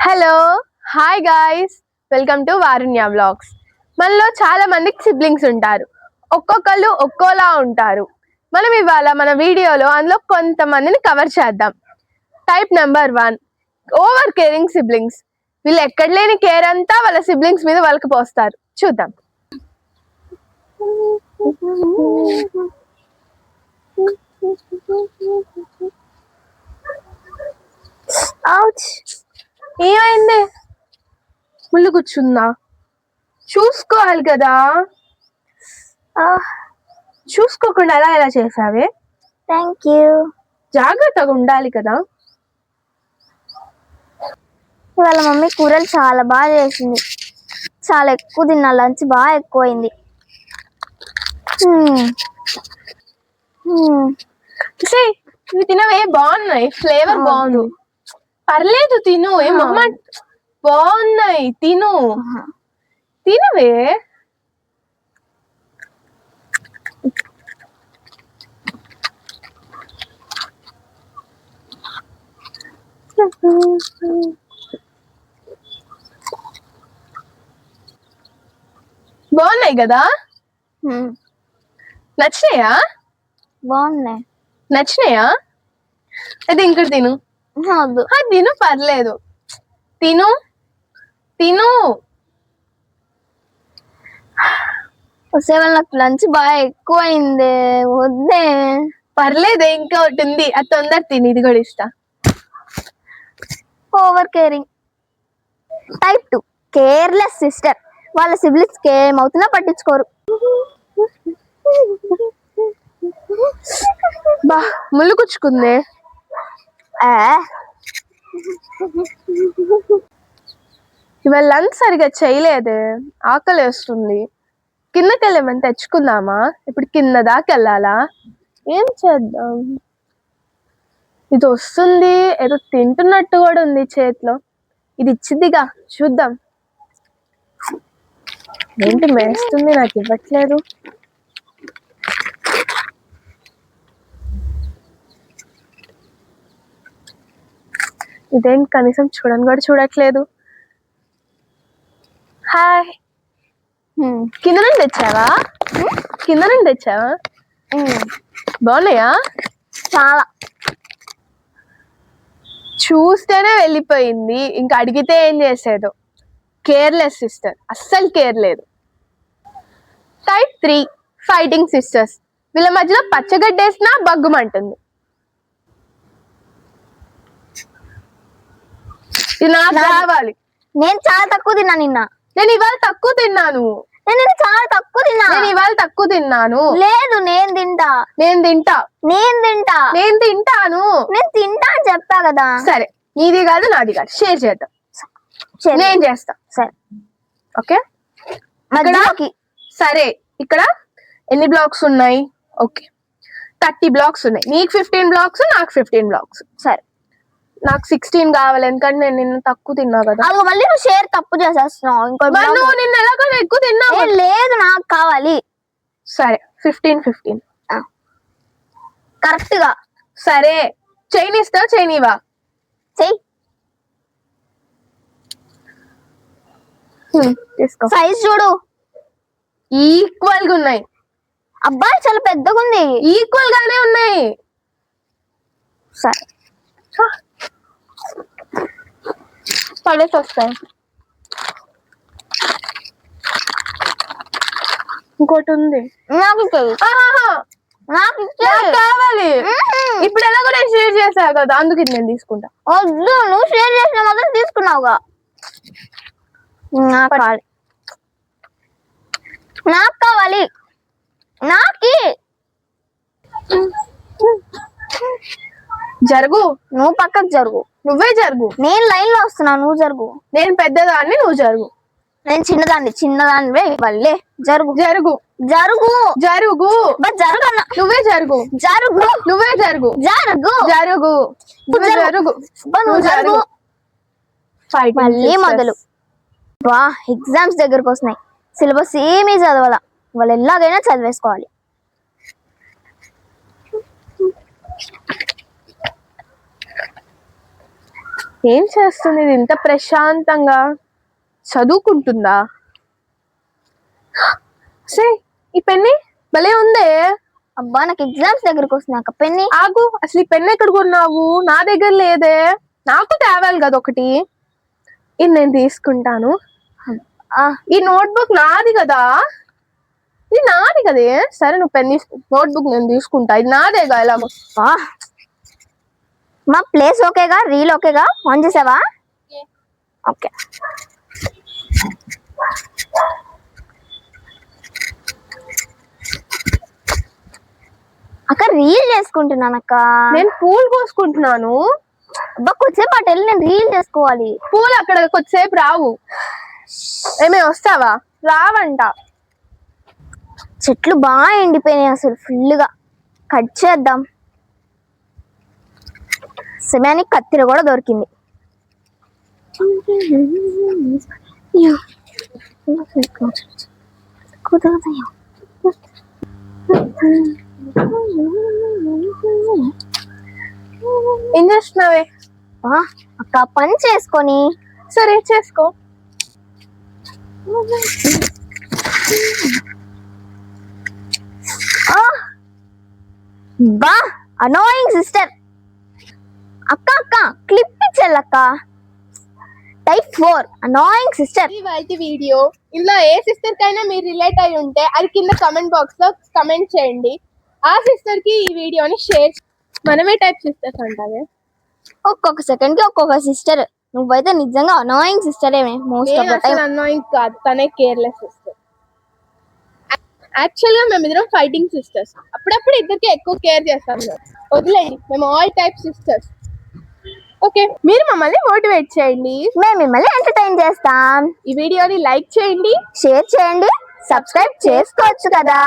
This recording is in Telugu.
Hello hi guys, welcome to Varunya vlogs. మనలో చాలా మందికి సిబ్లింగ్స్ ఉంటారు. ఒక్కొక్కళ్ళు ఒక్కోలా ఉంటారు. మనం ఇవాళ మన వీడియోలో అందులో కొంతమందిని కవర్ చేద్దాం. Type number 1, over caring siblings. వీళ్ళు ఎక్కడ లేని కేర్ అంతా వాళ్ళ సిబ్లింగ్స్ మీద వాళ్ళకి పోస్తారు. చూద్దాం. ఏమైంది? ముళ్ళు కూర్చుందా? చూసుకోవాలి కదా. చూసుకోకుండా ఎలా చేసావే? Thank you. జాగ్రత్తగా ఉండాలి కదా. ఇవాళ మమ్మీ కూరలు చాలా బాగా చేసింది. చాలా ఎక్కువ తిన్నా, లంచ్ బాగా ఎక్కువైంది. ఇవి తినవే, బాగున్నాయి. ఫ్లేవర్ బాగుంది. పర్లేదు, తిను. ఏమమ్మ, బాగున్నాయి. తిను, తినవే. బాగున్నాయి కదా. నచ్చినాయా? బాగున్నాయి. నచ్చినాయా? అది ఇంకటి తిను. అది తిను, పర్లేదు. తిను తిను. నాకు లంచ్ బాగా ఎక్కువైంది, వద్దే. పర్లేదే, ఇంకా ఒకటి ఉంది, అది తొందర తిని. ఇది కూడా ఇస్తా. Over caring. Type 2, careless sister. వాళ్ళ సిబ్లింగ్స్ ఏమవుతున్నా పట్టించుకోరు. బా, ముళ్ళు కుచ్చుకుందే. ఇవాళ లంచ్ సరిగా చేయలేదే, ఆకలి వేస్తుంది. కిందకి వెళ్ళమని తెచ్చుకుందామా? ఇప్పుడు కింద దాకా వెళ్ళాలా? ఏం చేద్దాం? ఇది వస్తుంది, ఏదో తింటున్నట్టు కూడా ఉంది చేతిలో. ఇది ఇచ్చిద్దిగా, చూద్దాం. ఏంటి మేస్తుంది, నాకు ఇవ్వట్లేదు. ఇదేం కనీసం చూడని కూడా చూడట్లేదు. హాయ్. కింద నుండి తెచ్చావా? కింద నుండి తెచ్చావా? బాగున్నాయా? చాలా. చూస్తేనే వెళ్ళిపోయింది, ఇంకా అడిగితే ఏం చేసేదో. కేర్లెస్ సిస్టర్, అస్సలు కేర్ లేదు. Type 3, fighting sisters. వీళ్ళ మధ్యలో పచ్చగడ్డేసినా బగ్గుమంటుంది. ఇది నాకు కావాలి. నేను చాలా తక్కువ తిన్నా నిన్న. నేను ఇవాళ తక్కువ తిన్నాను. నేను చాలా తక్కువ తిన్నా. నేను ఇవాళ తక్కువ తిన్నాను. లేదు, నేను తింటా. నేను తింటా. నేను తింటా. నేను తింటాను. నేను తింటా అని చెప్పా కదా. సరే, నీది కాదు నాది కాదు, షేర్ చేద్దాం. నేను చేస్తా. సరే, ఓకే. సరే, ఇక్కడ ఎన్ని బ్లాక్స్ ఉన్నాయి? ఓకే, 30 బ్లాక్స్ ఉన్నాయి. నీకు 15 బ్లాక్స్, నాకు 15 బ్లాక్స్. సరే, నాకు 16 కావాలి, ఎందుకంటే నేను నిన్న తక్కువ తిన్నా కదా. అది మళ్ళీ నువ్వు షేర్ తప్పు చేసేస్తున్నావు. నువ్వు నిన్న ఎలాగో ఎక్కువ తిన్నావు. లేదు, నాకు కావాలి. సరే, 15 కరెక్ట్ గా. సరే, చైన్ ఇస్తావు, చైనీవా? చెయ్యి. తీసుకో. సైజ్ చూడు, ఈక్వల్ గా ఉన్నాయి. అబ్బాయి చాలా పెద్దగా ఉంది. ఈక్వల్ గానే ఉన్నాయి. సరే, పడేసి వస్తాయి. ఇంకోటి ఉంది. నాకు నాకు కావాలి. ఇప్పుడు ఎలా కూడా షేర్ చేసావు కదా, అందుకు నేను తీసుకుంటా. వద్దు, నువ్వు షేర్ చేసిన మొదలు తీసుకున్నావుగా. నాకు కావాలి, నాకు కావాలి. నాకి జరుగు. నువ్వు పక్కకు జరుగు. నువ్వే జరుగు. నేను లైన్ లో వస్తున్నా, నువ్వు జరుగు. నేను పెద్దదాన్ని, నువ్వు జరుగు. నేను చిన్నదాన్ని వల్లే. జరుగు జరుగు జరుగు జరుగు. జరుగన్నా. నువ్వే జరుగు. జరుగు. నువ్వే జరుగు. జరుగు జరుగు. జరుగు. నువ్వు జరుగు. మళ్ళీ మొదలు. బా, ఎగ్జామ్స్ దగ్గరకు వస్తున్నాయి. సిలబస్ ఏమీ చదవాల. వాళ్ళు ఎలాగైనా చదివేసుకోవాలి. ఏం చేస్తుంది ఇది ఇంత ప్రశాంతంగా? చదువుకుంటుందా? సే ఈ పెన్ని భలే ఉందే. అబ్బా నాకు ఎగ్జామ్స్ దగ్గరకు వస్తున్నాయి అక్క. పెన్ని ఆగు, అసలు ఈ పెన్ ఎక్కడ కొన్నావు? నా దగ్గర లేదే. నాకు తేవాలి కదా ఒకటి. ఇది నేను తీసుకుంటాను. ఈ నోట్బుక్ నాది కదా. ఇది నాది కదే. సరే నువ్వు పెన్ తీసుకో, నోట్బుక్ నేను తీసుకుంటా. ఇది నాదేగా ఎలాగో. మా ప్లేస్ ఓకేగా, రీల్ ఓకేగా, ఆన్ చేసావా? ఓకే. అక్క రీల్ చేసుకుంటున్నాను అక్క. నేను పూలు కోసుకుంటున్నాను. అబ్బా కొద్దిసేపు అటు వెళ్ళి నేను రీల్ చేసుకోవాలి. పూలు అక్కడ కొద్దిసేపు రావు. ఏమే వస్తావా? రావంట. చెట్లు బాగా ఎండిపోయినాయి అసలు ఫుల్ గా. కట్ చేద్దాం. సమయానికి కత్తిర కూడా దొరికింది. ఏం చేస్తున్నావే? అక్క పని చేసుకొని. సరే చేసుకో. బా అనోయింగ్ సిస్టర్. అక్క అక్క క్లిప్ ఇచ్చేళ్ళక్క. Type 4 annoying sister. ఈ వీడియో ఇందులో ఏ సిస్టర్ కైనా మీరు రిలేట్ అయి ఉంటే అది కింద కమెంట్ బాక్స్ లో కమెంట్ చేయండి. ఆ సిస్టర్ కి ఈ వీడియోని షేర్. మనమే టైప్ సిస్టర్స్ అంటావే. ఒక్కొక్క సెకండ్ కి ఒక్కొక్క సిస్టర్. నువ్వైతే నిజంగా అనోయింగ్ సిస్టర్ ఏమే most of the time. Annoying కాదు, తనే కేర్లెస్ సిస్టర్. యాక్చువల్ గా మేమిద్దరం ఫైటింగ్ సిస్టర్స్. అప్పుడప్పుడు ఇద్దరికి ఎక్కువ కేర్ చేస్తాం. వదిలేండి, మేము ఆల్ టైప్ సిస్టర్స్. ఓకే, మీరు మమ్మల్ని మోటివేట్ చేయండి, మేము మిమ్మల్ని ఎంటర్టైన్ చేస్తాం. ఈ వీడియోని లైక్ చేయండి, షేర్ చేయండి, సబ్స్క్రైబ్ చేసుకోవచ్చు కదా.